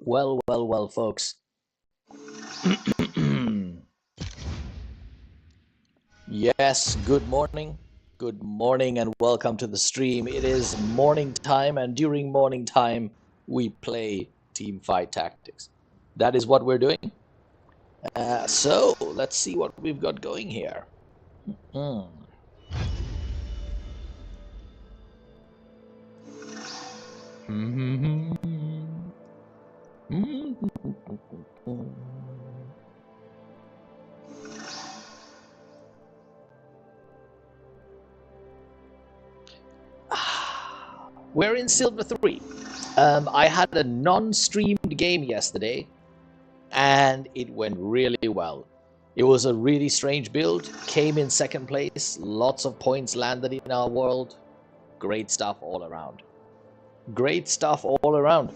Well, folks. Yes, good morning. Good morning and welcome to the stream. It is morning time, and during morning time, we play Teamfight Tactics. That is what we're doing. So, let's see what we've got going here. Hmm. We're in Silver 3. I had a non-streamed game yesterday, and it went really well. It was a really strange build, came in second place, lots of points landed in our world. Great stuff all around. Great stuff all around.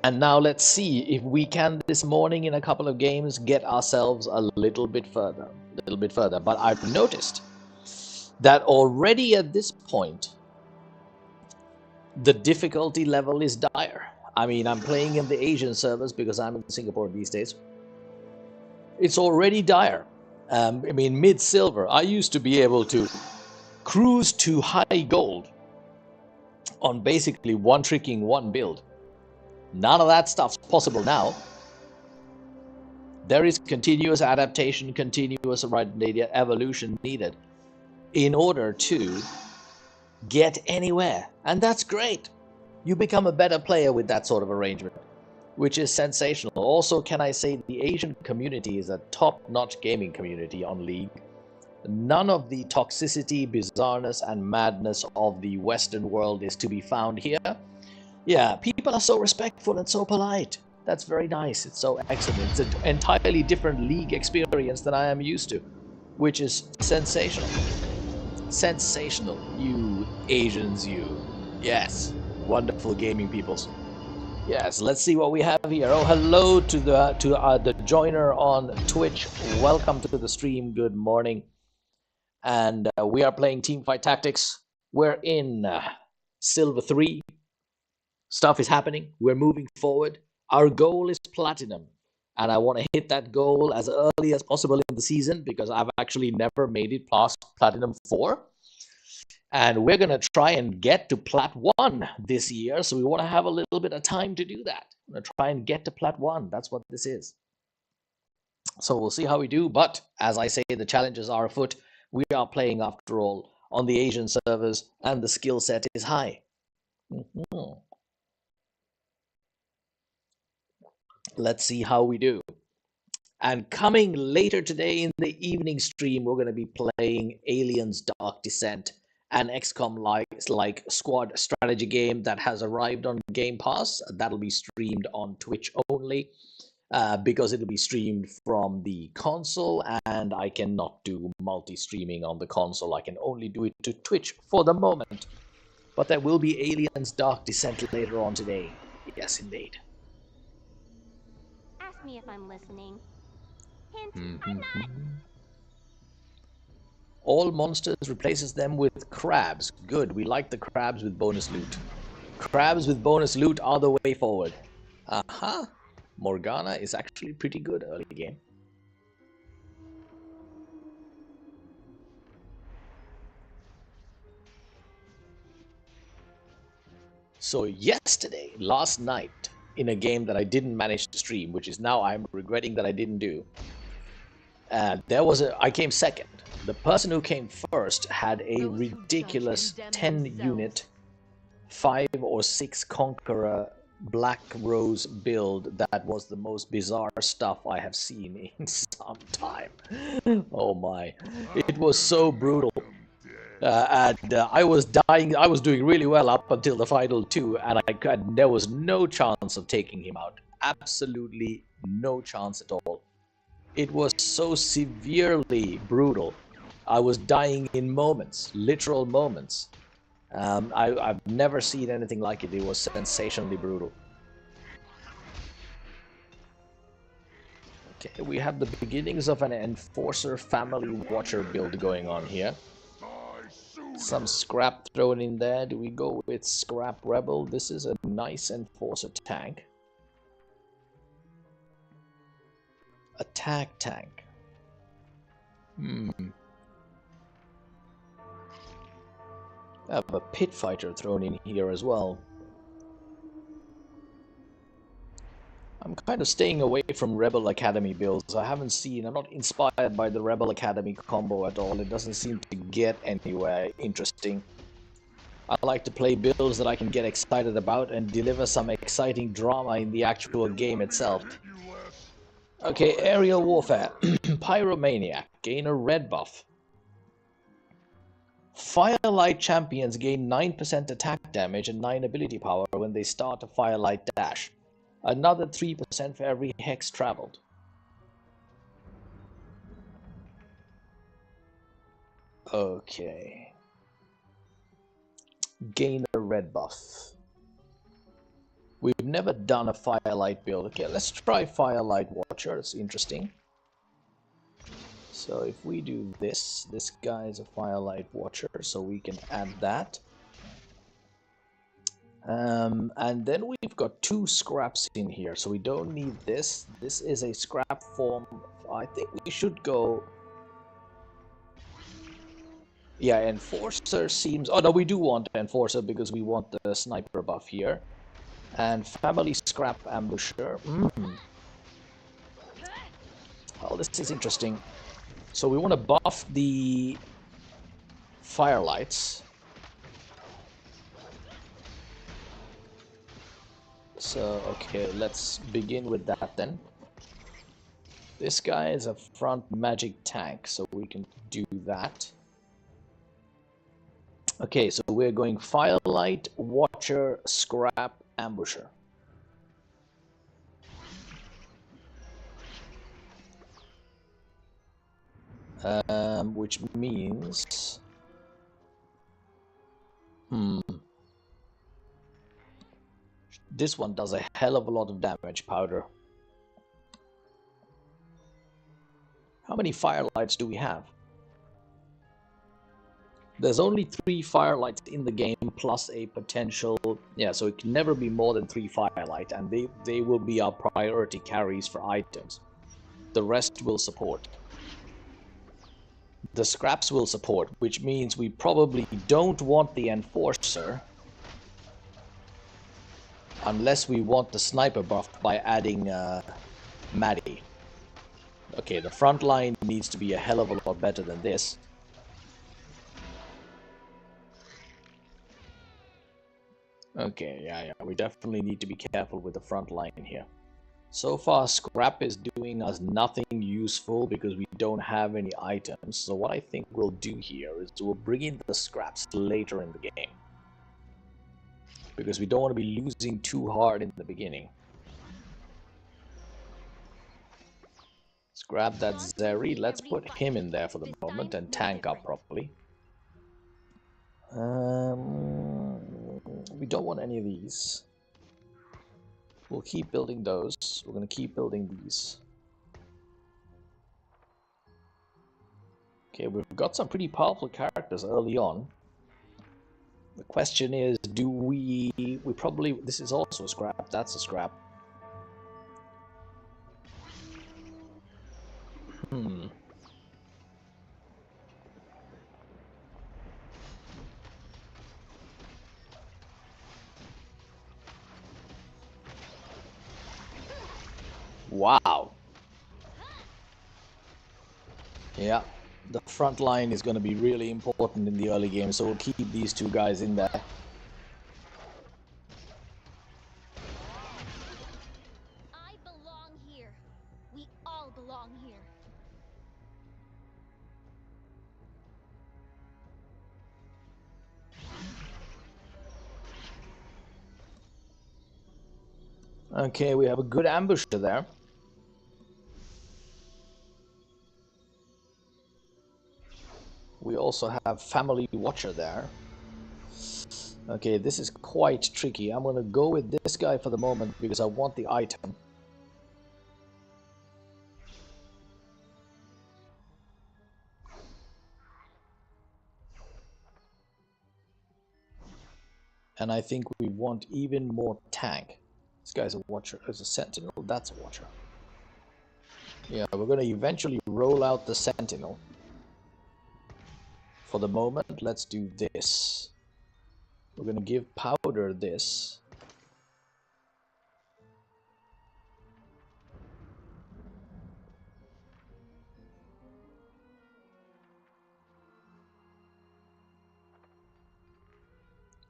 And now let's see if we can this morning in a couple of games get ourselves a little bit further. But I've noticed that already at this point, the difficulty level is dire. I mean, I'm playing in the Asian servers because I'm in Singapore these days. It's already dire. I mean, mid-silver, I used to be able to cruise to high gold on basically one-tricking one build. None of that stuff's possible now. There is continuous adaptation, continuous evolution needed in order to get anywhere. And that's great. You become a better player with that sort of arrangement, which is sensational. Also, can I say the Asian community is a top-notch gaming community on League. None of the toxicity, bizarreness, and madness of the Western world is to be found here. Yeah, people are so respectful and so polite. That's very nice. It's so excellent. It's an entirely different League experience than I am used to, which is sensational. Sensational, you Asians, you. Yes, wonderful gaming peoples. Yes, let's see what we have here. Oh, hello to the joiner on Twitch. Welcome to the stream. Good morning. And we are playing Teamfight Tactics. We're in Silver 3. Stuff is happening. We're moving forward. Our goal is Platinum. And I want to hit that goal as early as possible in the season because I've actually never made it past Platinum 4. And we're going to try and get to Plat 1 this year. So we want to have a little bit of time to do that. We're going to try and get to Plat 1. That's what this is. So we'll see how we do. But as I say, the challenges are afoot. We are playing, after all, on the Asian servers. And the skill set is high. Let's see how we do. And coming later today in the evening stream, we're going to be playing Aliens Dark Descent, an XCOM-like squad strategy game that has arrived on Game Pass. That'll be streamed on Twitch only because it'll be streamed from the console, and I cannot do multi-streaming on the console. I can only do it to Twitch for the moment. But there will be Aliens Dark Descent later on today. Yes, indeed. Ask me if I'm listening. Hint, I'm not. All monsters replaces them with crabs. Good, we like the crabs with bonus loot. Crabs with bonus loot are the way forward. Aha! Morgana is actually pretty good early game. So yesterday, last night, in a game that I didn't manage to stream, which is now I'm regretting that I didn't do, I came second. The person who came first had a ridiculous 10-unit, 5 or 6 Conqueror Black Rose build that was the most bizarre stuff I have seen in some time. Oh my. It was so brutal. I was dying. I was doing really well up until the final 2, and there was no chance of taking him out. Absolutely no chance at all. It was so severely brutal. I was dying in moments, literal moments. I've never seen anything like it. It was sensationally brutal. Okay, we have the beginnings of an Enforcer Family Watcher build going on here. Some scrap thrown in there. Do we go with Scrap Rebel? This is a nice Enforcer tank. Attack tank. I have a pit fighter thrown in here as well. I'm kind of staying away from Rebel Academy builds. I'm not inspired by the Rebel Academy combo at all. It doesn't seem to get anywhere interesting. I like to play builds that I can get excited about and deliver some exciting drama in the actual game itself. Okay, aerial warfare. Pyromaniac. Gain a red buff. Firelight champions gain 9% attack damage and 9 ability power when they start a Firelight dash. Another 3% for every hex traveled. Okay. Gain a red buff. We've never done a Firelight build. Okay, let's try Firelight Watcher. It's interesting. So if we do this guy is a Firelight Watcher, so we can add that. And then we've got 2 scraps in here, so we don't need this. This is a scrap form. I think we should go... Yeah, Enforcer seems... Oh no, we do want Enforcer because we want the sniper buff here. And Family Scrap Ambusher. Oh, this is interesting. So we want to buff the Firelights. So, okay, let's begin with that then. This guy is a front magic tank, so we can do that. Okay, so we're going Firelight, Watcher, Scrap, Ambusher. Which means... This one does a hell of a lot of damage, Powder. How many Firelights do we have? There's only 3 Firelights in the game, plus a potential... Yeah, so it can never be more than 3 Firelight, and they will be our priority carries for items. The rest will support. The scraps will support, which means we probably don't want the Enforcer, unless we want the sniper buff by adding Maddie. Okay, the front line needs to be a hell of a lot better than this. Okay, yeah, we definitely need to be careful with the front line here. So far, Scrap is doing us nothing useful because we don't have any items. So what I think we'll do here is we'll bring in the Scraps later in the game, because we don't want to be losing too hard in the beginning. Let's grab that Zeri. Let's put him in there for the moment and tank up properly. We don't want any of these. We'll keep building those. We're going to keep building these. Okay, we've got some pretty powerful characters early on. The question is, do we probably... This is also a scrap. That's a scrap. Wow. Yeah, the front line is going to be really important in the early game, so we'll keep these 2 guys in there. I belong here. We all belong here. Okay, we have a good ambusher there. We also have Family Watcher there. Okay, this is quite tricky. I'm gonna go with this guy for the moment because I want the item. And I think we want even more tank. This guy's a Watcher. There's a Sentinel. That's a Watcher. Yeah, we're gonna eventually roll out the Sentinel. For the moment, let's do this. We're gonna give Powder this.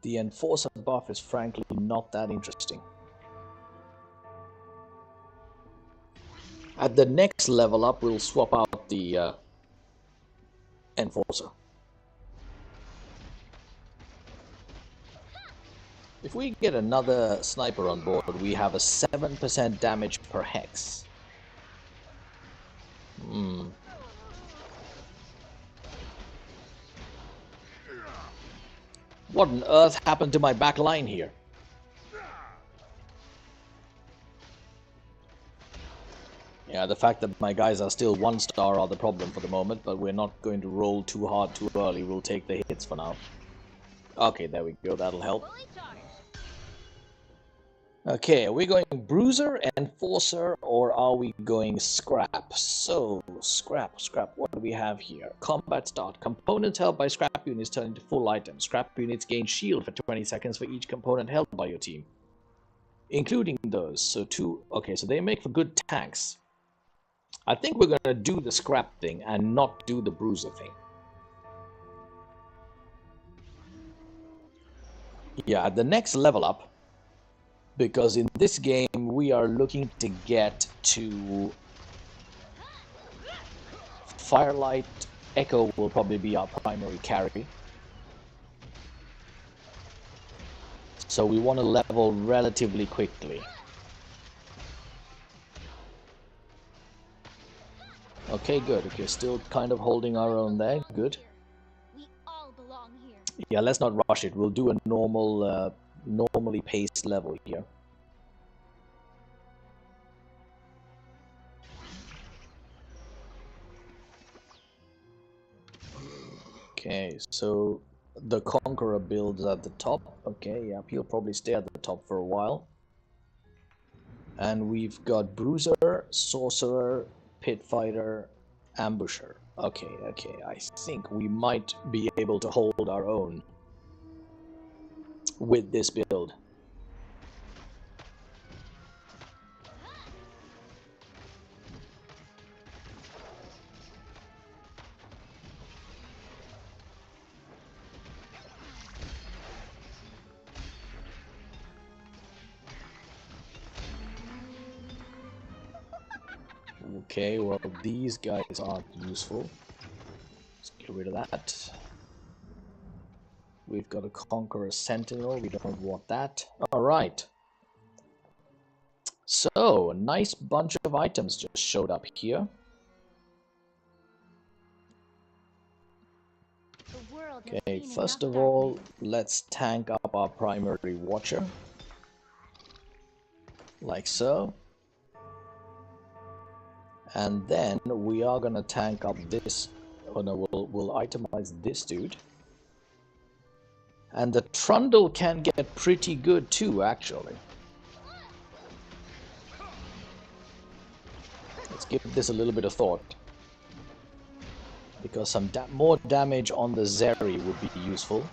The Enforcer buff is frankly not that interesting. At the next level up, we'll swap out the Enforcer. If we get another sniper on board, we have a 7% damage per hex. What on earth happened to my back line here? Yeah, the fact that my guys are still 1-star are the problem for the moment, but we're not going to roll too hard too early. We'll take the hits for now. Okay, there we go. That'll help. Okay, are we going Bruiser, Enforcer, or are we going Scrap? So, Scrap, what do we have here? Combat start. Components held by Scrap units turn into full items. Scrap units gain shield for 20 seconds for each component held by your team. Including those. So okay, so they make for good tanks. I think we're going to do the Scrap thing and not do the Bruiser thing. Yeah, at the next level up, because in this game we are looking to get to Firelight. Echo will probably be our primary carry. So we want to level relatively quickly. Okay, good. Okay, still kind of holding our own there. Good. We all belong here. Yeah, let's not rush it. We'll do a normal, normally paced level here. Okay, so the Conqueror builds at the top. Okay, yeah, he'll probably stay at the top for a while. And we've got Bruiser, Sorcerer, Pit Fighter, Ambusher. Okay, I think we might be able to hold our own with this build. Okay, well, these guys aren't useful. Let's get rid of that. We've got a Conqueror Sentinel. We don't want that. Alright. So, a nice bunch of items just showed up here. Okay, first of all, let's tank up our primary Watcher. Like so. And then we are gonna tank up this. Oh no, we'll itemize this dude. And the Trundle can get pretty good too, actually. Let's give this a little bit of thought. Because some more damage on the Zeri would be useful.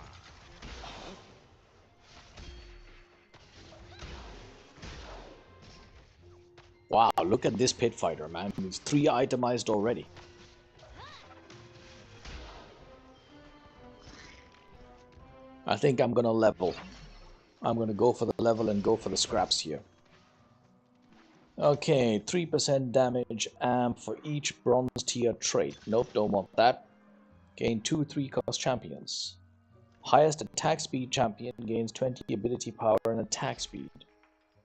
Wow, look at this Pit Fighter, man. It's 3 itemized already. I think I'm gonna level. I'm gonna go for the level and go for the scraps here. Okay, 3% damage amp for each bronze tier trait. Nope, don't want that. Gain 2 3-cost champions. Highest attack speed champion gains 20 ability power and attack speed.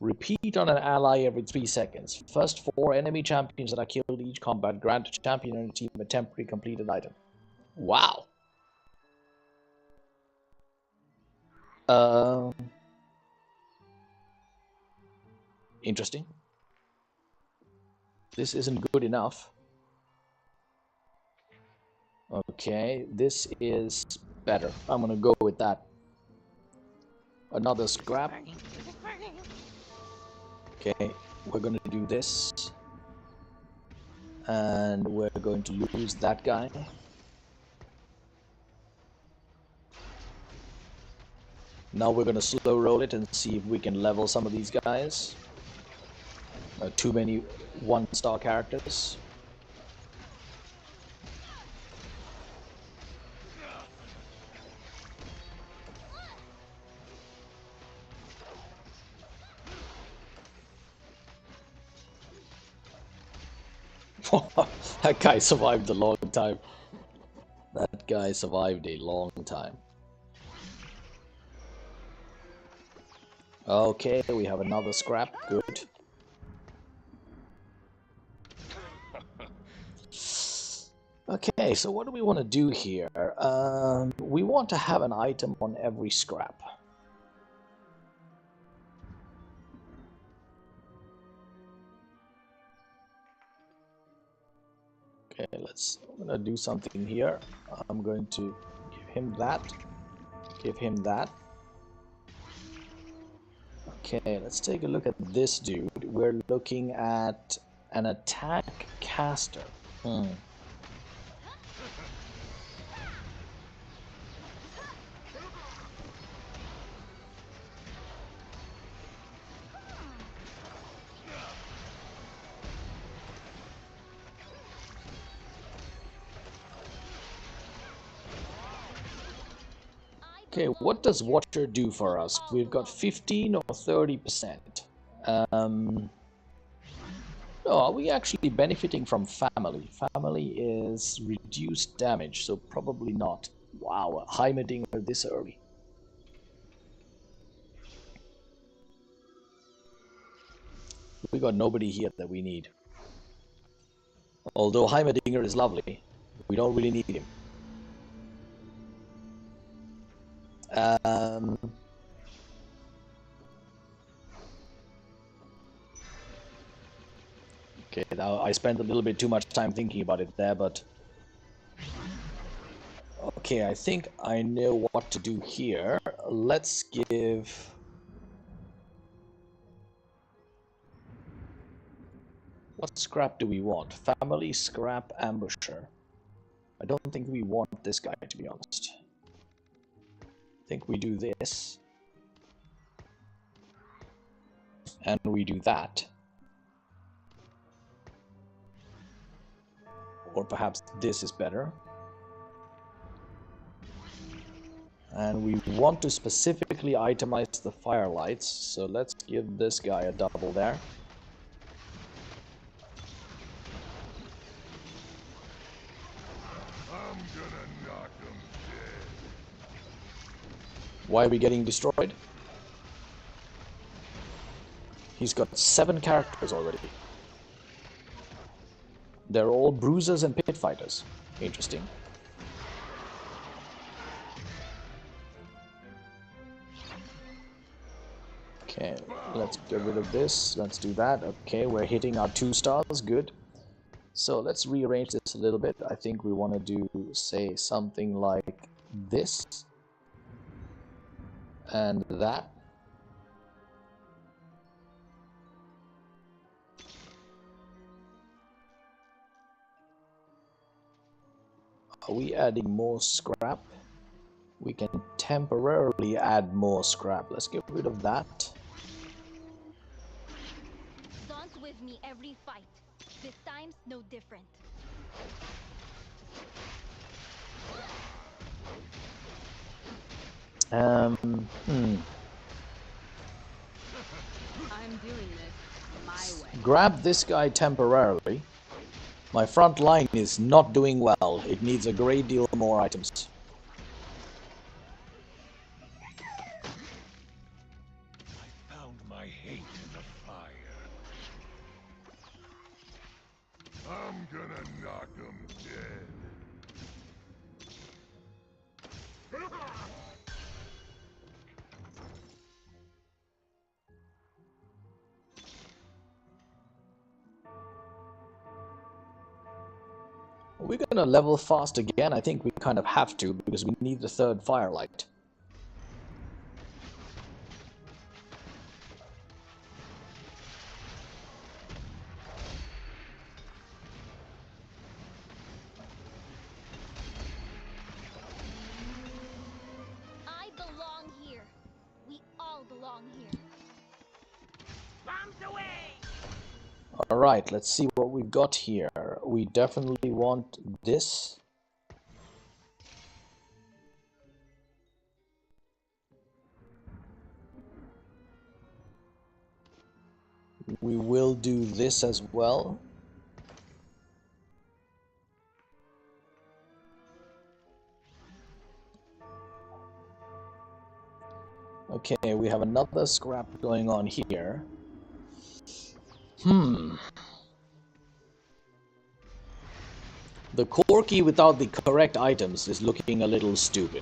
Repeat on an ally every 3 seconds. First 4 enemy champions that are killed each combat grant a champion and a team a temporary completed item. Wow. Interesting. This isn't good enough. Okay, this is better. I'm gonna go with that. Another scrap. Okay, we're gonna do this. And we're going to lose that guy. Now we're going to slow roll it and see if we can level some of these guys. Too many one-star characters. That guy survived a long time. That guy survived a long time. Okay, we have another scrap. Good. Okay, so what do we want to do here? We want to have an item on every scrap. Okay, I'm gonna do something here. I'm going to give him that. Give him that. Okay, let's take a look at this dude. We're looking at an attack caster. Okay, what does Watcher do for us? We've got 15 or 30%. No, are we actually benefiting from family? Family is reduced damage, so probably not. Wow, a Heimerdinger this early. We got nobody here that we need. Although Heimerdinger is lovely, we don't really need him. Okay, now I spent a little bit too much time thinking about it there, but... Okay, I think I know what to do here. Let's give... What scrap do we want? Family, scrap, ambusher. I don't think we want this guy, to be honest. I think we do this. And we do that. Or perhaps this is better. And we want to specifically itemize the firelights, so let's give this guy a double there. I'm gonna knock him dead. Why are we getting destroyed? He's got 7 characters already. They're all bruisers and pit fighters. Interesting. Okay, let's get rid of this. Let's do that. Okay, we're hitting our 2 stars. Good. So let's rearrange this a little bit. I think we want to do, say, something like this. And that. Are we adding more scrap? We can temporarily add more scrap. Let's get rid of that. Don't with me every fight. This time's no different. I'm doing this my way. Grab this guy temporarily. My front line is not doing well. It needs a great deal more items. I found my hate in the fire. I'm gonna knock him dead. We're gonna level fast again. I think we kind of have to because we need the 3rd firelight. Alright, let's see what we've got here. We definitely want this. We will do this as well. Okay, we have another scrap going on here. The Corky without the correct items is looking a little stupid.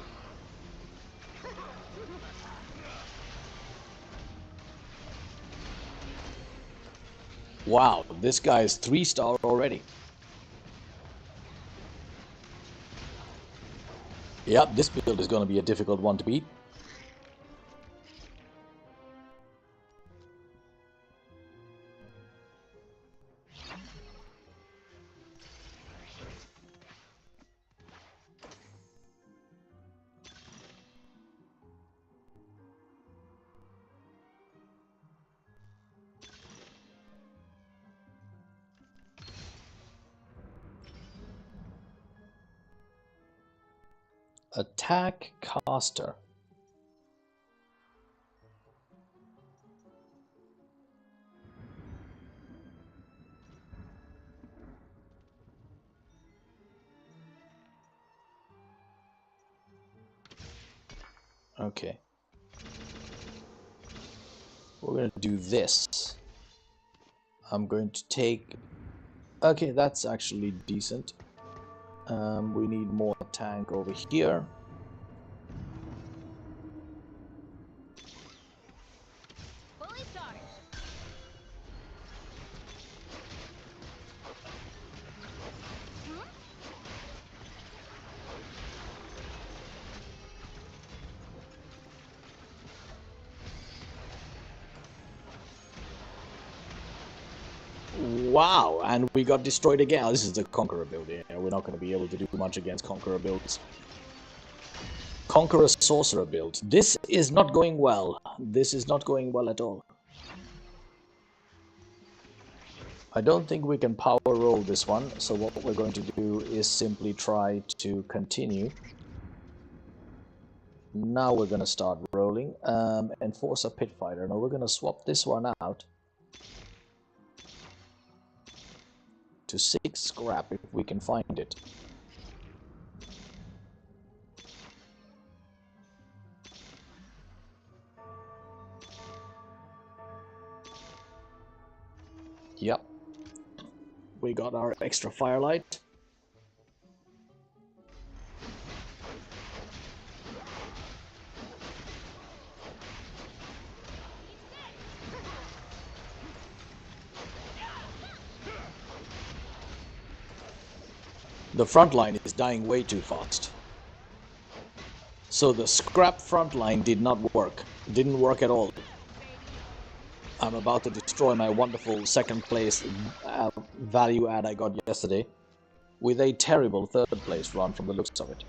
Wow, this guy is 3-star already. Yep, this build is going to be a difficult one to beat. Attack caster. Okay. We're going to do this. I'm going to take... Okay, that's actually decent. We need more tank over here. Fully charged. Wow, and we got destroyed again. Oh, this is the Conqueror build. Yeah, we're not going to be able to do much against Conqueror builds. Conqueror Sorcerer build. This is not going well. This is not going well at all. I don't think we can power roll this one, so what we're going to do is simply try to continue. Now we're going to start rolling. Enforce a Pit Fighter. Now we're going to swap this one out to 6 scrap if we can find it. Yep. We got our extra firelight. The front line is dying way too fast. So the scrap front line did not work. Didn't work at all. I'm about to destroy my wonderful second place value add I got yesterday with a terrible third place run from the looks of it.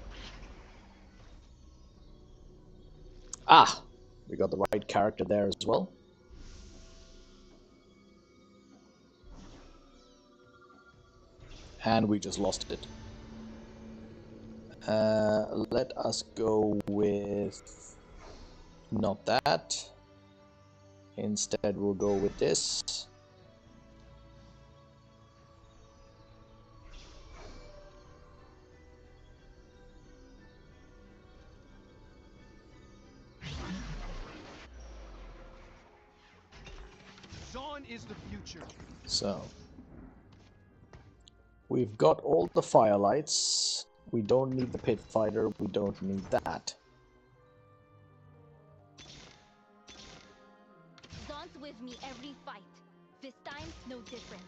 Ah! We got the right character there as well. And we just lost it. Let us go with... not that. Instead, we'll go with this. Dawn is the future. So, we've got all the firelights. We don't need the pit fighter. We don't need that. Dawn's with me every fight. This time's no different.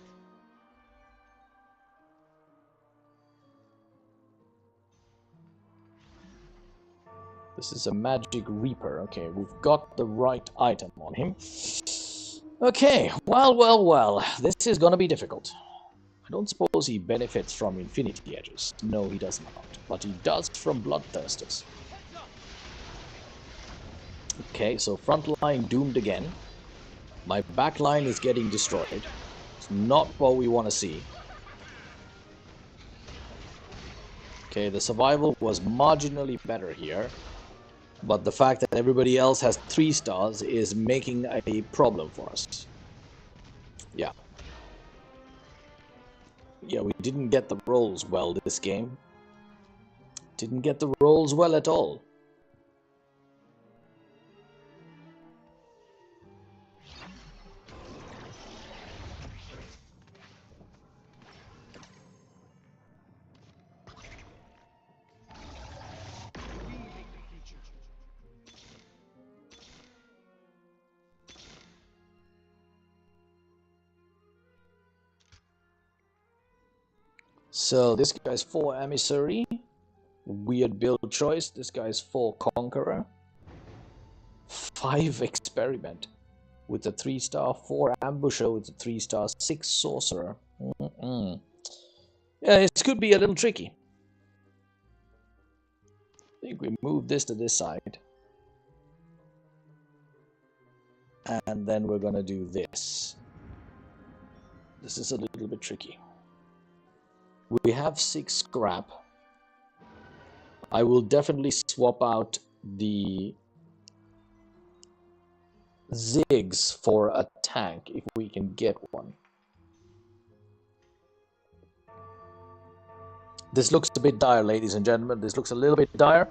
This is a magic reaper. Okay, we've got the right item on him. Okay, well. This is gonna be difficult. I don't suppose he benefits from infinity edges. No, he does not. But he does from bloodthirsters. Okay, so front line doomed again. My back line is getting destroyed. It's not what we want to see. Okay, the survival was marginally better here, but the fact that everybody else has 3 stars is making a problem for us. Yeah. Yeah, we didn't get the rolls well this game. Didn't get the rolls well at all. We make the future. So this guy's 4 Emissary. Weird build choice. This guy's 4 Conqueror. 5 Experiment. With a 3-star, 4 Ambusher with a 3-star, 6 Sorcerer. Yeah, this could be a little tricky. I think we move this to this side. And then we're gonna do this. This is a little bit tricky. We have 6 scrap. I will definitely swap out the Ziggs for a tank if we can get one. This looks a bit dire, ladies and gentlemen. This looks a little bit dire.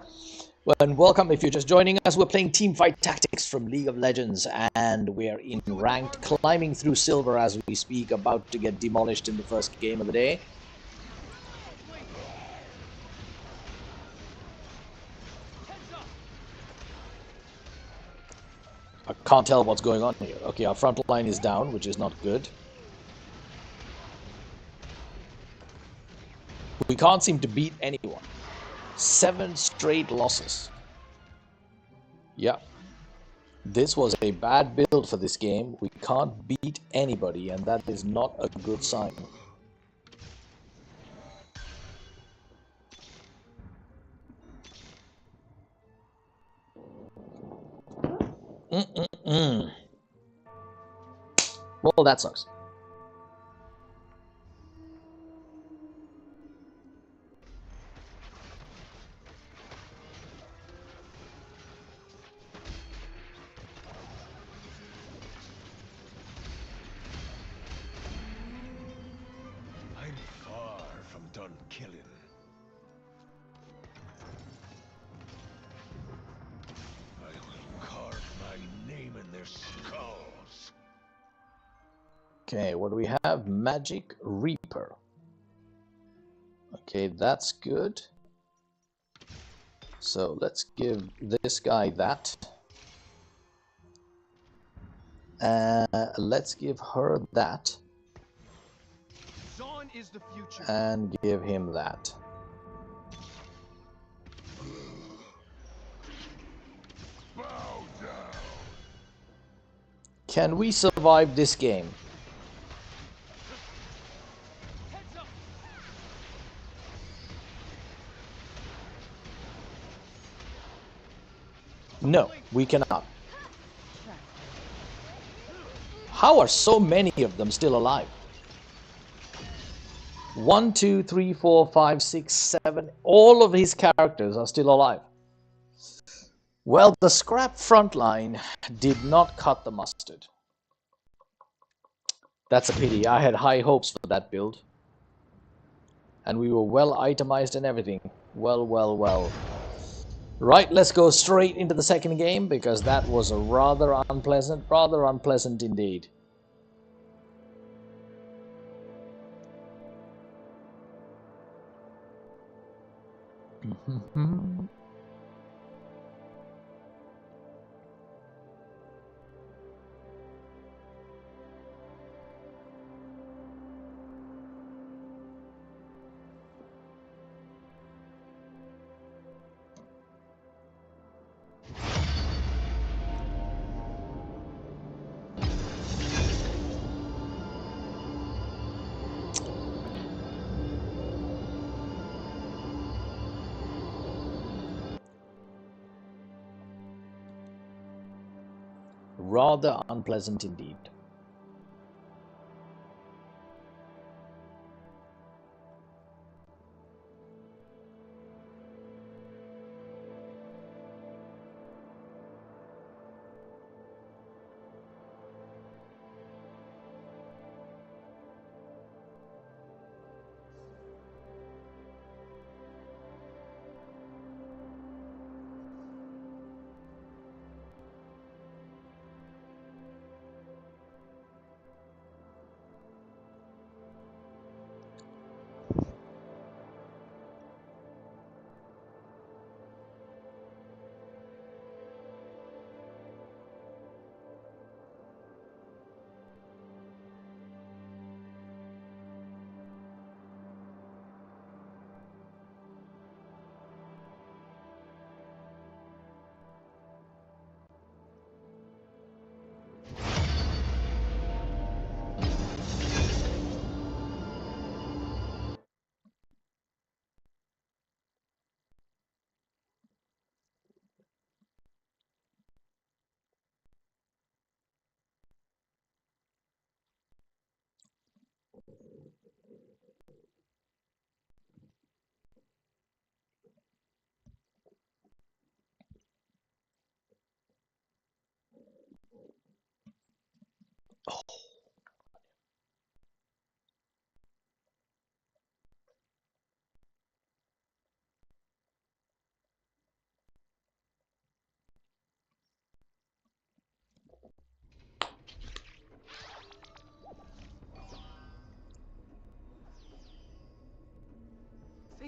Well, and welcome if you're just joining us. We're playing Teamfight Tactics from League of Legends, and we're in ranked, climbing through silver as we speak, about to get demolished in the first game of the day. I can't tell what's going on here. Okay, our front line is down, which is not good. We can't seem to beat anyone. 7 straight losses. Yeah. This was a bad build for this game. We can't beat anybody, and that is not a good sign. Well, that sucks. I'm far from done killing. I will carve my name in their skulls. Okay, what do we have? Magic Reaper. Okay, that's good. So let's give this guy that. Let's give her that. Dawn is the future. And give him that. Bow down. Can we survive this game? Heads up. No, we cannot. How are so many of them still alive? 1, 2, 3, 4, 5, 6, 7. All of his characters are still alive. Well, the scrap front line did not cut the mustard. That's a pity. I had high hopes for that build. And we were well itemized and everything. Well, well, well. Right, let's go straight into the second game, because that was a rather unpleasant indeed. Rather unpleasant indeed.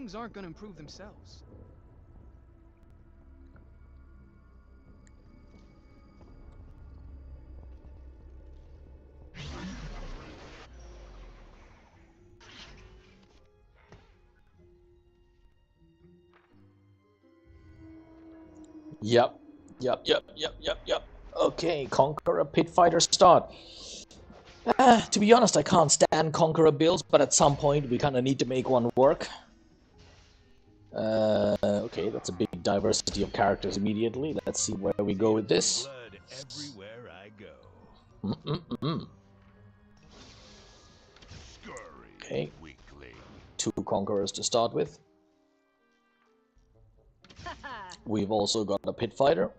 things aren't gonna improve themselves. Yep. Okay, Conqueror Pit Fighter start. To be honest, I can't stand Conqueror builds, but at some point we kind of need to make one work. Okay, that's a big diversity of characters immediately. Let's see where we go with this. Blood everywhere I go. Scurry, Okay, weakling. 2 Conquerors to start with. We've also got a Pit Fighter.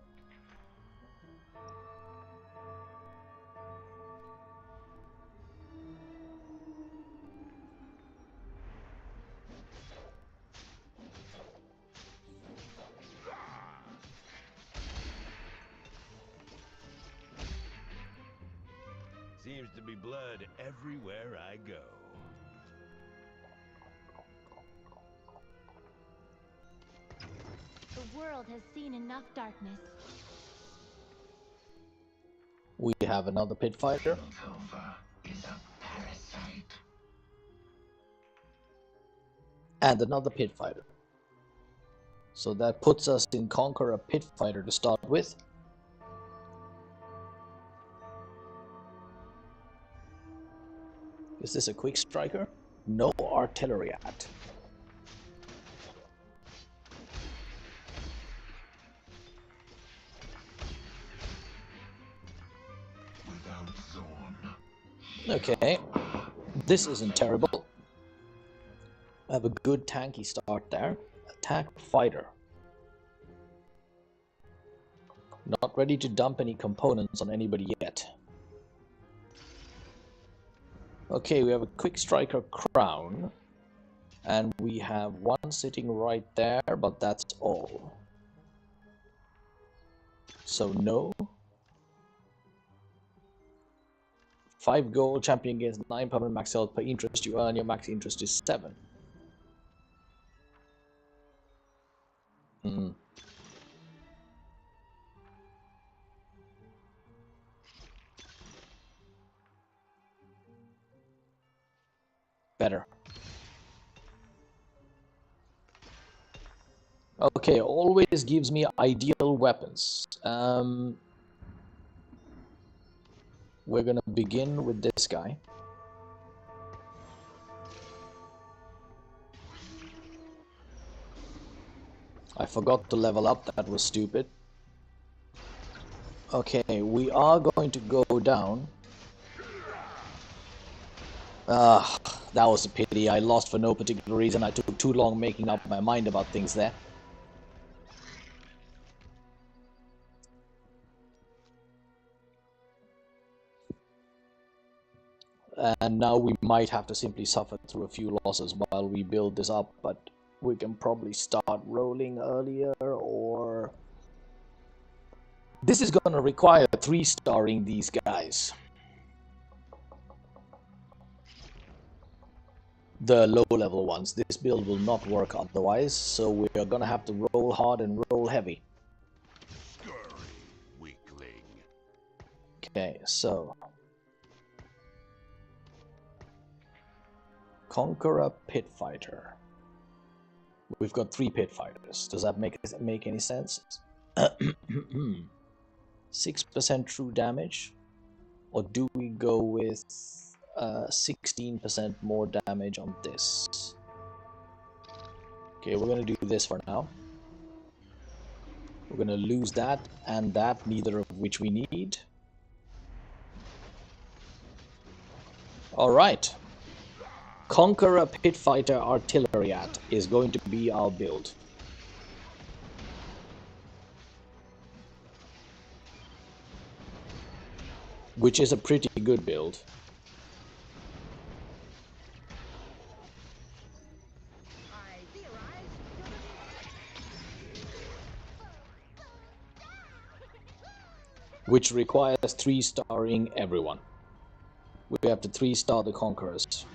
Seems to be blood everywhere I go. The world has seen enough darkness. We have another Pit Fighter. And another Pit Fighter. So that puts us in Conqueror Pit Fighter to start with. Is this a quick striker? No artillery at. Okay, this isn't terrible. I have a good tanky start there. Attack fighter. Not ready to dump any components on anybody yet. Okay, we have a quick striker crown. And we have one sitting right there, but that's all. So no. 5 gold, champion gains 9 permanent max health per interest you earn. Your max interest is 7. Better. Okay, always gives me ideal weapons. We're gonna begin with this guy. I forgot to level up, that was stupid. Okay, we are going to go down. That was a pity. I lost for no particular reason. I took too long making up my mind about things there. And now we might have to simply suffer through a few losses while we build this up, but we can probably start rolling earlier, or... This is gonna require 3-starring these guys. The low-level ones. This build will not work otherwise, so we are gonna have to roll hard and roll heavy. Scurry, weakling. Okay, so... Conqueror Pit Fighter. We've got 3 Pit Fighters. Does that make any sense? 6% true damage? Or do we go with 16% more damage on this? Okay, we're gonna do this for now. We're gonna lose that and that, neither of which we need. Alright. Conqueror Pit Fighter Artillery at is going to be our build. Which is a pretty good build. Which requires 3-starring everyone. We have to 3-star the Conquerors.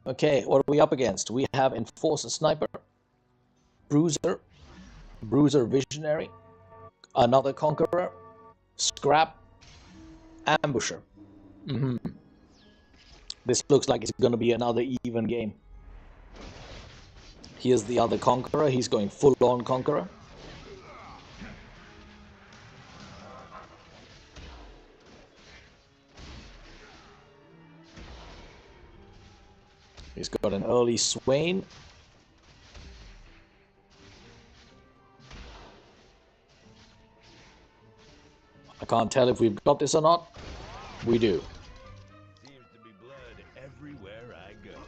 Okay, what are we up against? We have Enforcer Sniper, Bruiser, Bruiser Visionary, another Conqueror, Scrap, Ambusher. This looks like it's going to be another even game. Here's the other Conqueror. He's going full-on Conqueror. He's got an early Swain. I can't tell if we've got this or not. We do. Seems to be blood everywhere I go.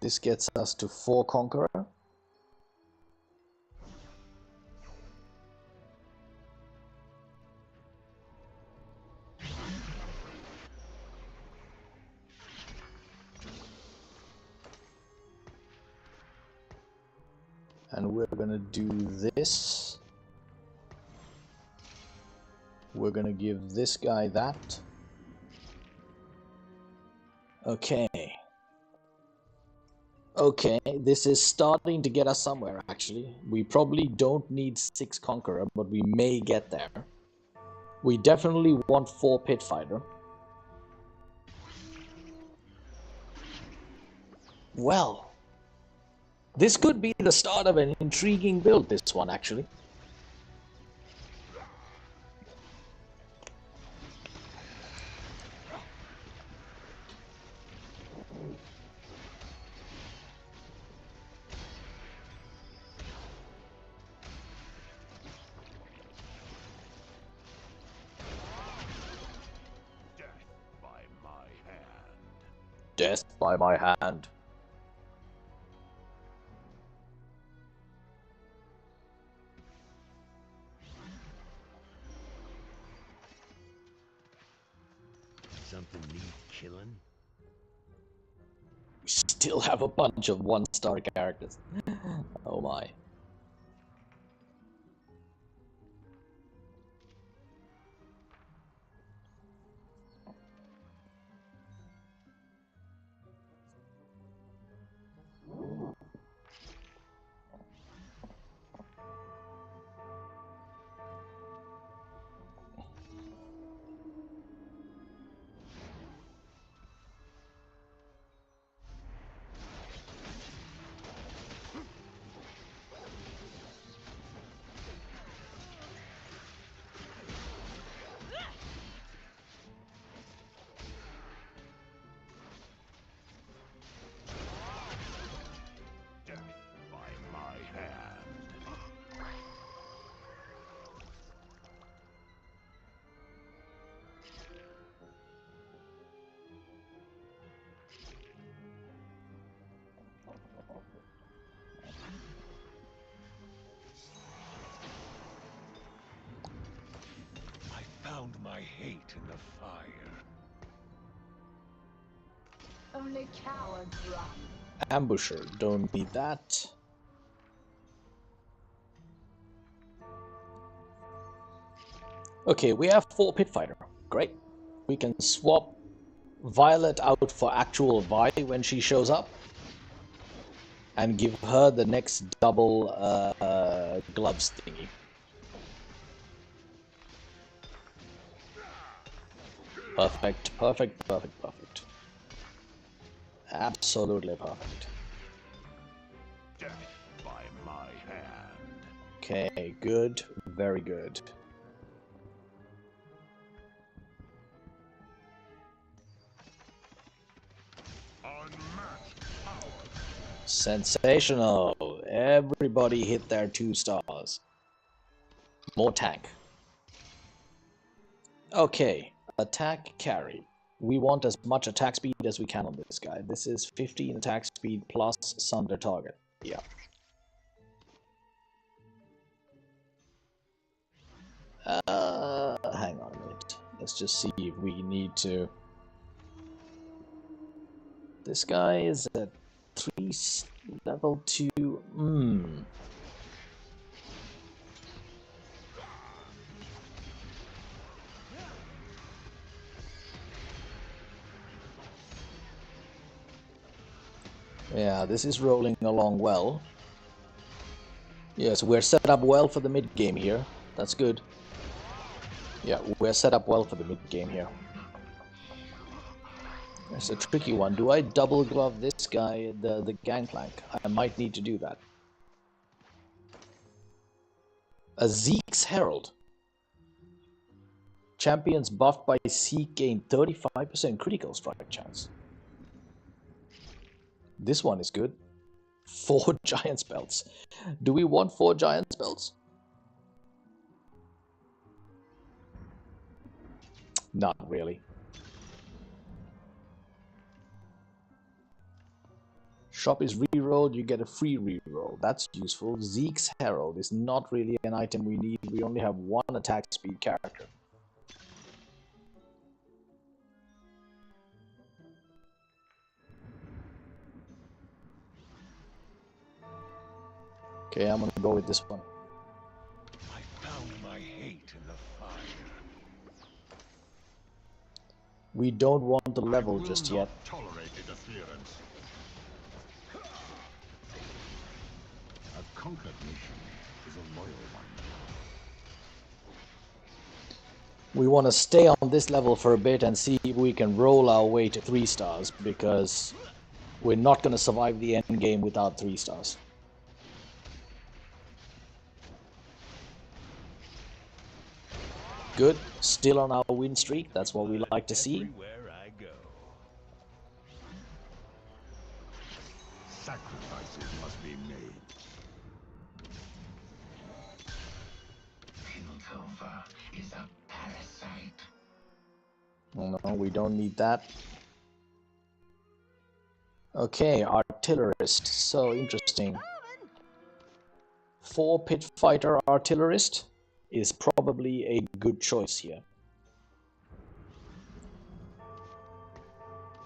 This gets us to 4 Conqueror. And we're gonna do this. We're gonna give this guy that. Okay. Okay, this is starting to get us somewhere, actually. We probably don't need 6 Conqueror, but we may get there. We definitely want 4 Pit Fighter. Well, this could be the start of an intriguing build, this one, actually. Death by my hand. Something need killing? We still have a bunch of 1-star characters. Oh my. Found my hate in the fire. Only cowards run. Ambusher, don't need that. Okay, we have 4 Pit Fighter. Great. We can swap Violet out for actual Vi when she shows up. And give her the next double gloves thingy. Perfect, perfect, perfect, perfect. Absolutely perfect. Death by my hand. Okay, good, very good. Unmatched power. Sensational. Everybody hit their 2 stars. More tank. Okay, attack carry. we want as much attack speed as we can on this guy. This is 15 attack speed plus Sunder target. Yeah. Hang on a minute. Let's just see if we need to... This guy is at 3 level 2. Yeah, this is rolling along well. Yes, we're set up well for the mid game here. That's good. Yeah, we're set up well for the mid game here. It's a tricky one. Do I double glove this guy, the gangplank? I might need to do that. A Zeke's Herald. Champions buffed by Zeke gain 35% critical strike chance. This one is good. 4 giant spells. Do we want 4 giant spells? Not really. Shop is rerolled, you get a free reroll. That's useful. Zeke's Herald is not really an item we need. We only have 1 attack speed character. Okay, I'm gonna go with this one. I found my hate in the fire. We don't want the level just yet. Tolerate interference. A conquered nation is a loyal one. We want to stay on this level for a bit and see if we can roll our way to 3 stars, because we're not going to survive the end game without 3 stars. Good, still on our win streak, that's what we like to see. Everywhere I go. Sacrifices must be made. Piltover is a parasite. Oh no, we don't need that. Okay, artillerist, so interesting. 4 pit fighter artillerist is probably a good choice here.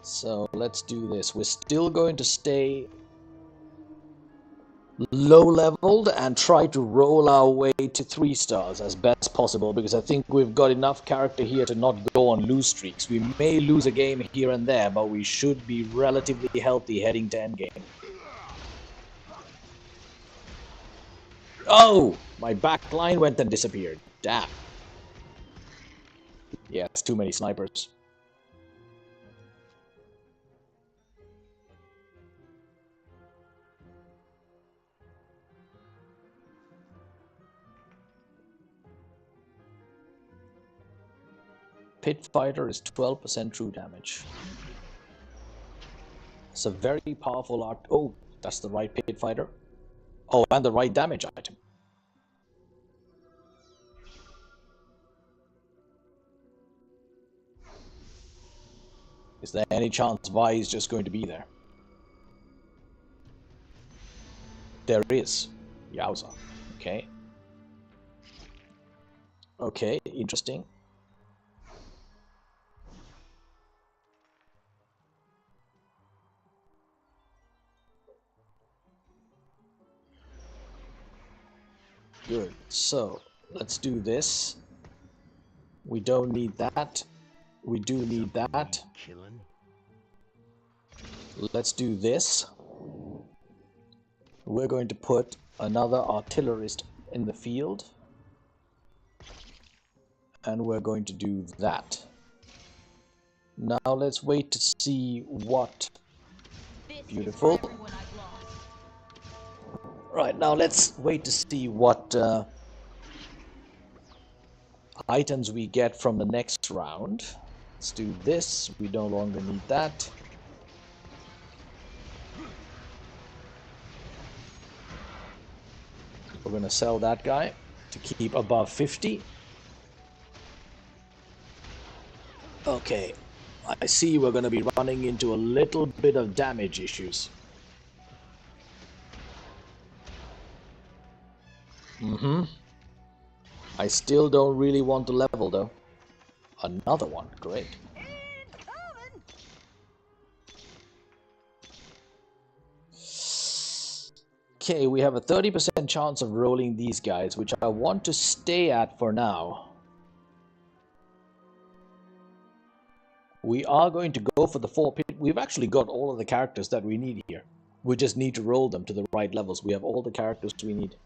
So let's do this. We're still going to stay low leveled and try to roll our way to 3 stars as best possible, because I think we've got enough character here to not go on lose streaks. We may lose a game here and there, but we should be relatively healthy heading to endgame. Oh! My back line went and disappeared. Damn. Yeah, it's too many snipers. Pit fighter is 12% true damage. It's a very powerful art. Oh, that's the right pit fighter. Oh, and the right damage item. Is there any chance Vi is just going to be there? There is. Yowza. Okay. Okay, interesting. Good. So, let's do this. We don't need that. We do need that. Killing. Let's do this. We're going to put another artillerist in the field. And we're going to do that. Now let's wait to see what... Beautiful. Right, now let's wait to see what items we get from the next round. Let's do this. We no longer need that. We're going to sell that guy to keep above 50. Okay. I see we're going to be running into a little bit of damage issues. I still don't really want to level though. Another one, great. Okay, we have a 30% chance of rolling these guys, which I want to stay at for now. We are going to go for the 4 pit. We've actually got all of the characters that we need here. We just need to roll them to the right levels. We have all the characters we need.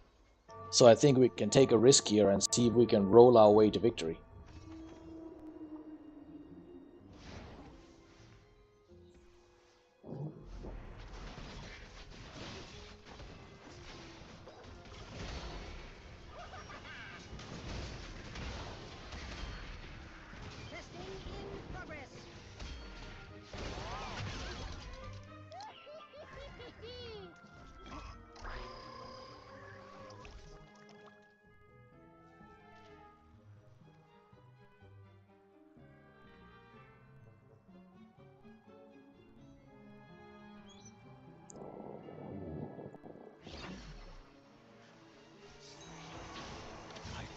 So I think we can take a risk here and see if we can roll our way to victory.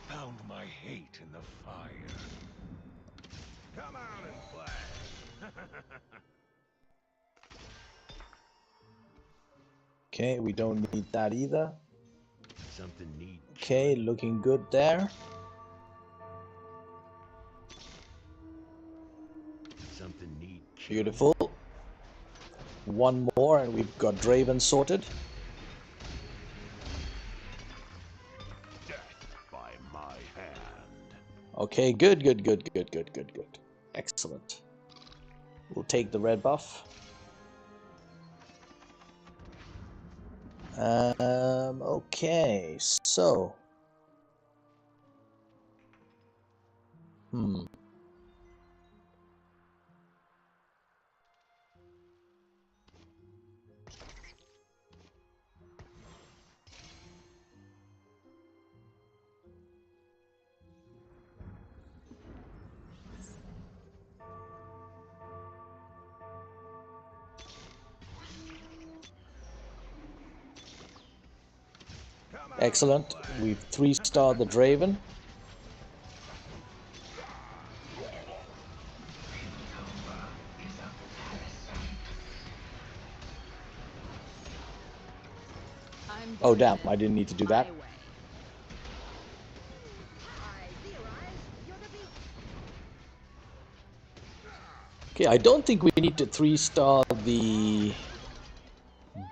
Found my hate in the fire. Come out and play. Okay, we don't need that either. Something neat. Okay, looking good there. Something neat. Beautiful. One more and we've got Draven sorted. Death by my hand. Okay, good. Excellent. We'll take the red buff. Okay, so... Excellent. We've 3-starred the Draven. Oh damn, I didn't need to do that. Okay, I don't think we need to 3-star the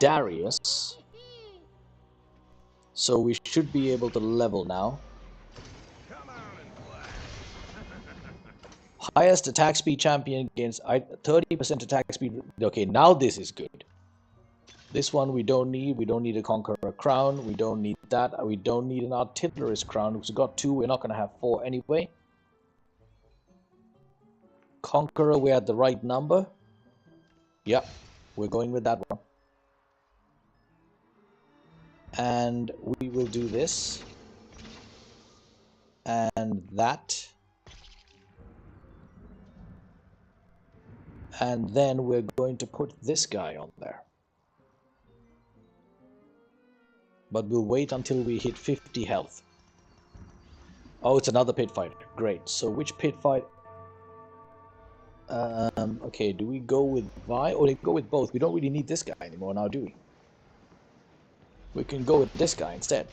Darius. So we should be able to level now. Highest attack speed champion gains 30% attack speed. Okay, now this is good. This one we don't need. We don't need a Conqueror crown. We don't need that. We don't need an Artillerist crown. We've got 2. We're not going to have 4 anyway. Conqueror, we're at the right number. Yep, we're going with that one. And we will do this. And that. And then we're going to put this guy on there. But we'll wait until we hit 50 health. Oh, it's another pit fighter. Great. So which pit fight? Okay, do we go with Vi or do we go with both? We don't really need this guy anymore now, do we? We can go with this guy instead.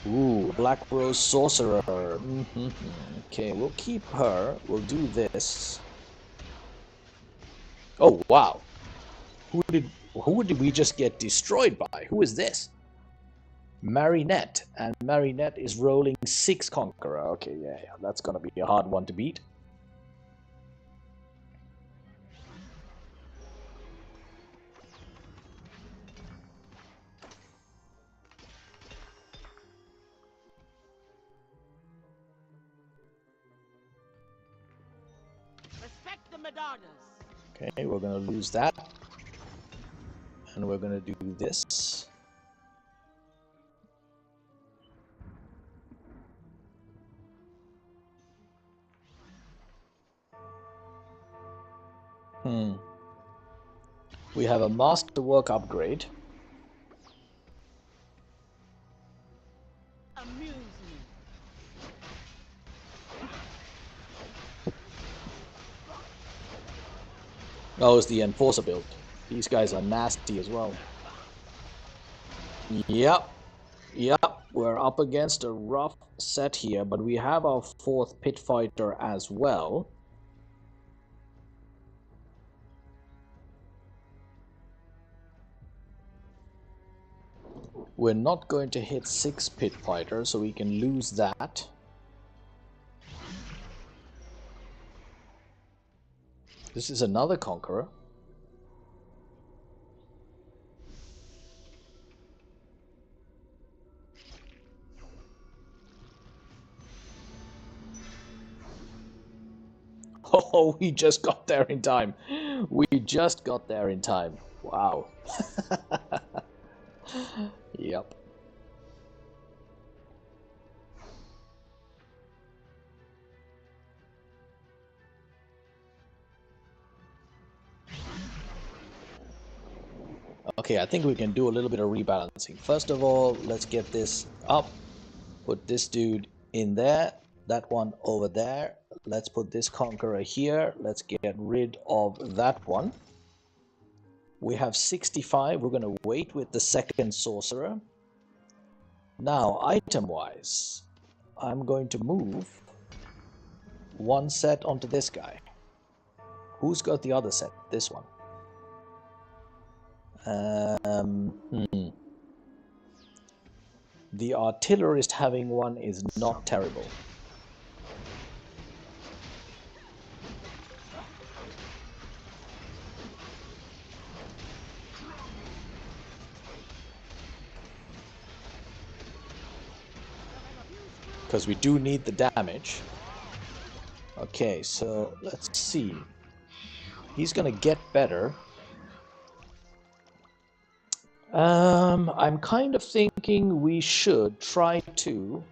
Ooh, Black Rose Sorcerer. Okay, we'll keep her. We'll do this. Oh, wow. Who did we just get destroyed by? Who is this? Marinette. And Marinette is rolling 6 Conqueror. Okay, yeah, that's gonna be a hard one to beat. Respect the Madonnas. Okay, we're gonna lose that. And we're gonna do this. We have a masterwork upgrade. Amuse me. Oh, it's the enforcer build. These guys are nasty as well. Yep. Yep. We're up against a rough set here, but we have our 4th pit fighter as well. We're not going to hit 6 pit fighters, so we can lose that. This is another conqueror. Oh, we just got there in time. We just got there in time. Wow. Yep. Okay, I think we can do a little bit of rebalancing. First of all, let's get this up. Put this dude in there. That one over there. Let's put this conqueror here. Let's get rid of that one. We have 65. We're going to wait with the 2nd sorcerer. Now, item-wise, I'm going to move 1 set onto this guy. Who's got the other set? This one. The artillerist having one is not terrible. Because we do need the damage. Okay, so let's see. He's gonna get better. I'm kind of thinking we should try to...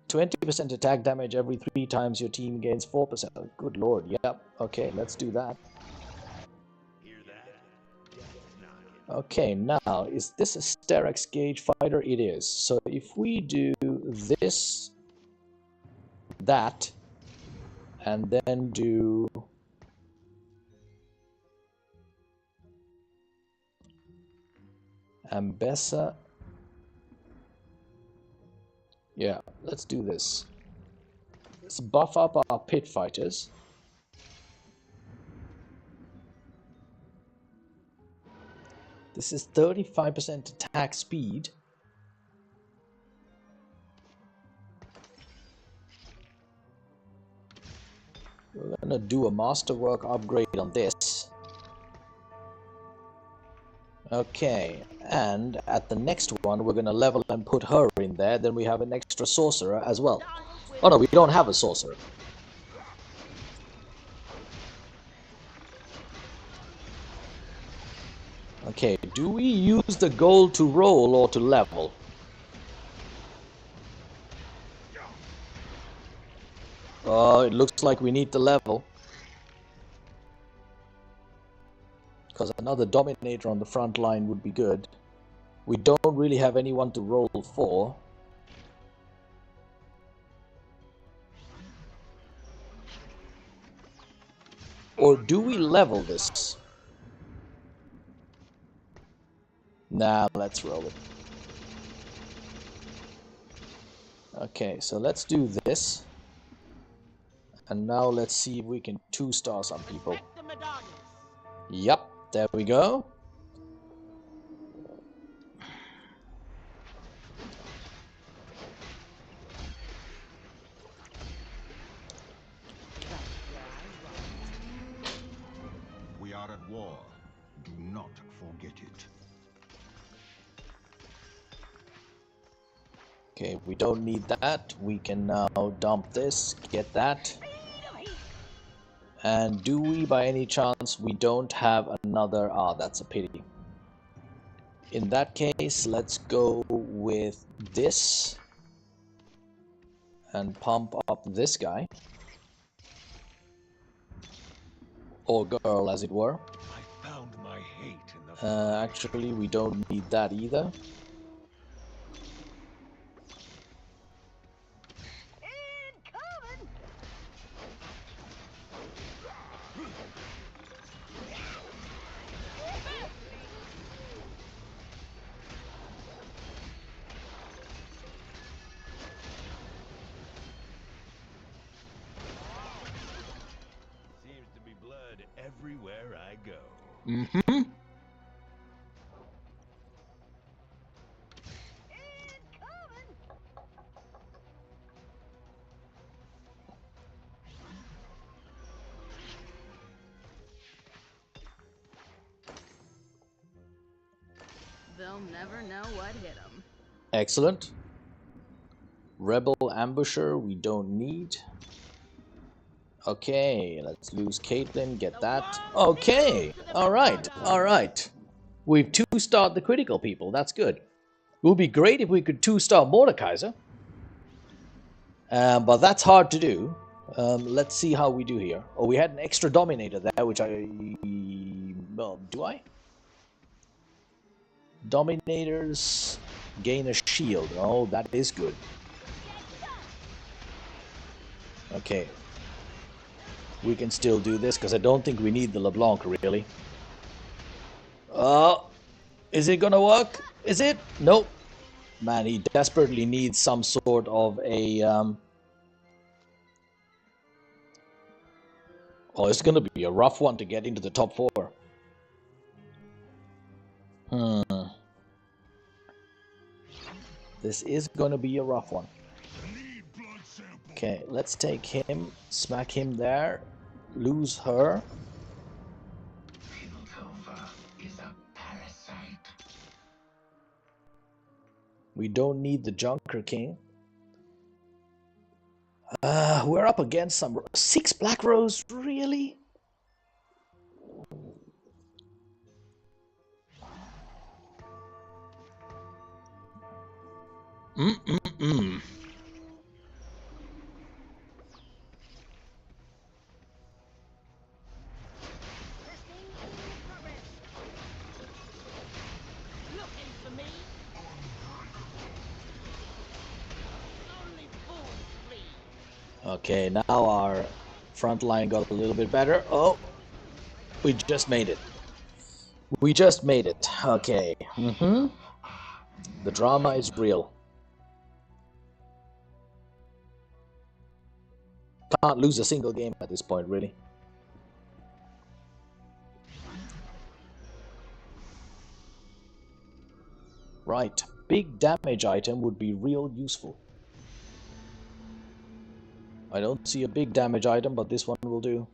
"20% attack damage every 3 times your team gains 4%. Oh, good lord, yep. Okay, let's do that. Okay, now, is this a Sterex gauge fighter? It is. So if we do this, that, and then do Ambessa. Yeah, let's do this. Let's buff up our pit fighters. This is 35% attack speed. We're gonna do a masterwork upgrade on this. Okay, and at the next one we're gonna level and put her in there. Then we have an extra sorcerer as well. Oh no, we don't have a sorcerer. Okay, do we use the gold to roll or to level? It looks like we need the level. Because another Dominator on the front line would be good. We don't really have anyone to roll for. Or do we level this? Nah, let's roll it. Okay, so let's do this. And now let's see if we can 2-star some people. Yep, there we go. We are at war. Do not forget it. Okay, we don't need that. We can now dump this, get that. And do we, by any chance, we don't have another... Ah, that's a pity. In that case, let's go with this. and pump up this guy. Or girl, as it were. I found my hate in the Actually, we don't need that either. Incoming! Seems to be blood everywhere I go. Mm-hmm. They'll never know what hit them. Excellent. Rebel Ambusher, we don't need. Okay, let's lose Caitlyn, get that. Okay, alright. We've 2-starred the critical people, that's good. It would be great if we could 2-star Mordekaiser. But that's hard to do. Let's see how we do here. Oh, we had an extra Dominator there, which I... Well, do I? Dominators gain a shield. Oh, that is good. Okay. We can still do this, because I don't think we need the LeBlanc, really. Is it gonna work? Is it? Nope. Man, he desperately needs some sort of a... Oh, it's gonna be a rough one to get into the top 4. This is gonna be a rough one. Okay, let's take him, smack him there, lose her. We don't need the Junker King. We're up against some 6 Black Rose, really? Mm-mm-mm. Looking for me? Only fools flee. Okay, now our front line got a little bit better. Oh, we just made it. We just made it. Okay. The drama is real. Can't lose a single game at this point, really. Right. Big damage item would be real useful. I don't see a big damage item, but this one will do.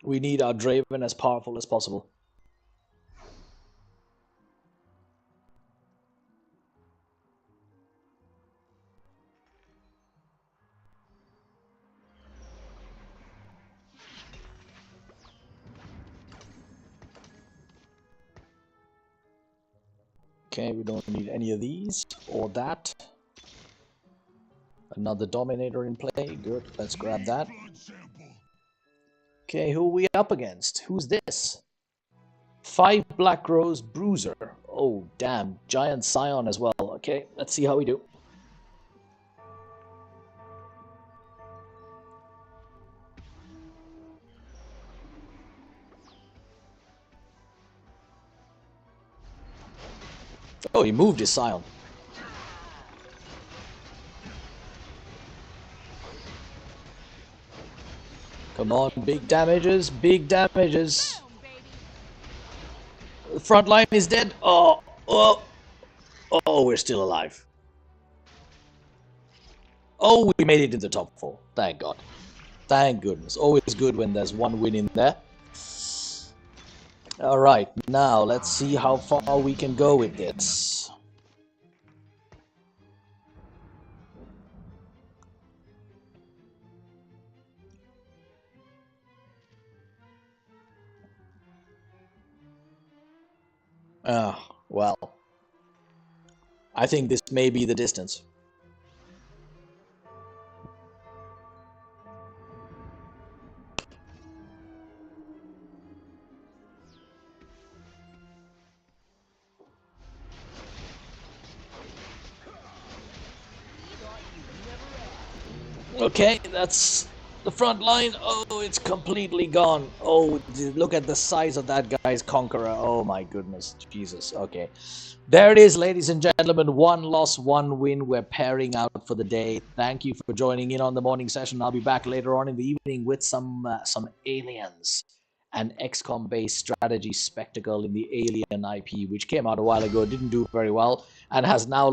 We need our Draven as powerful as possible. Okay, we don't need any of these or that. Another Dominator in play. Good, let's grab that. Okay, who are we up against? Who's this? 5 Black Rose Bruiser. Oh, damn. Giant Scion as well. Okay, let's see how we do. Oh, he moved his Scion. Come on, big damages, big damages. The front line is dead. Oh, we're still alive. Oh, we made it in the top 4. Thank God. Thank goodness. Always good when there's one win in there. Alright, now let's see how far we can go with this. Well. I think this may be the distance. Okay, that's the front line. Oh, it's completely gone. Oh, look at the size of that guy's conqueror. Oh my goodness, Jesus. Okay, there it is, ladies and gentlemen. 1 loss, 1 win. We're pairing out for the day. Thank you for joining in on the morning session. I'll be back later on in the evening with some aliens, an XCOM-based strategy spectacle in the Alien IP, which came out a while ago, didn't do very well, and has now